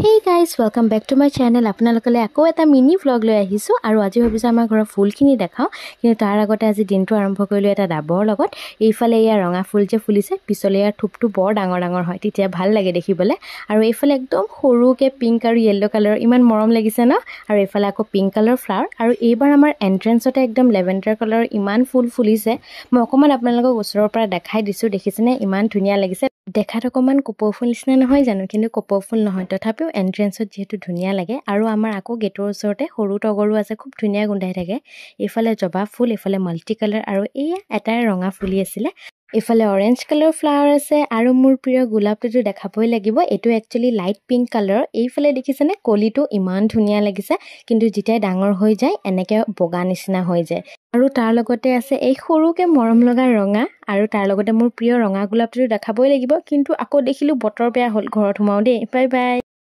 Hey guys, welcome back to my channel. আপোনালোকলে আকৌ এটা mini vlog লৈ আহিছো আৰু আজি ভাবিছো আমাৰ ঘৰৰ ফুলখিনি দেখাও কিন্তু তাৰ আগতে আজি দিনটো আৰম্ভ কৰিলো এটা ডাবৰ লগত এইফালে ইয়া ৰঙা ফুল যে ফুলিছে পিছলে ইয়াৰ থুপটো বৰ ডাঙৰ ডাঙৰ হয় তেতিয়া ভাল লাগে দেখিবলে আৰু এইফালে একদম সৰুকে পিংক আৰু ইয়েলো কালাৰ ইমান মৰম লাগিছে না আৰু এইফালে আকৌ পিংক কালাৰ ফ্লাৱাৰ আৰু এইবাৰ আমাৰ এন্ট্ৰেন্সতে একদম লেভেণ্ডাৰ কালাৰ ইমান ফুল ফুলিছে মই অকমান আপোনালোকক ওচৰৰ পৰা দেখাই দিছো দেখিছেনে ইমান ধুনিয়া লাগিছে দেখাত অকমান কপৌ ফুল নিচিনা নহয় জানো কিন্তু কপৌ ফুল নহয় তথাপিও এন্ট্ৰেন্সত যেহেতু ধুনিয়া লাগে আৰু আমাৰ আকৌ গেটৰ ওচৰতে সৰু টগৰো আছে খুব ধুনিয়া গোন্ধাই থাকে এইফালে জবা ফুল এইফালে মাল্টি কালাৰ আৰু এই এটা ৰঙা ফুলি আছিল এইফালে অৰেঞ্জ কালাৰ ফ্লাৱাৰ আছে আৰু মোৰ প্ৰিয় গোলাপটো দেখাবই লাগিব এটো একচুয়ালি লাইট পিংক কালাৰ এইফালে দেখিছেনে কলিটো ইমান ধুনিয়া লাগিছে কিন্তু যেতিয়া ডাঙৰ হৈ যায় এনেকে বগা নিচিনা হৈ যায় আৰু তাৰ লগতে আছে এই সৰুকে মৰম লগা ৰঙা আৰু তাৰ লগতে মোৰ প্ৰিয় ৰঙা গোলাপটো দেখাবই লাগিব কিন্তু আকৌ দেখিলো বতৰ বেয়া হল ঘৰত হুমাও দেই বাই বাই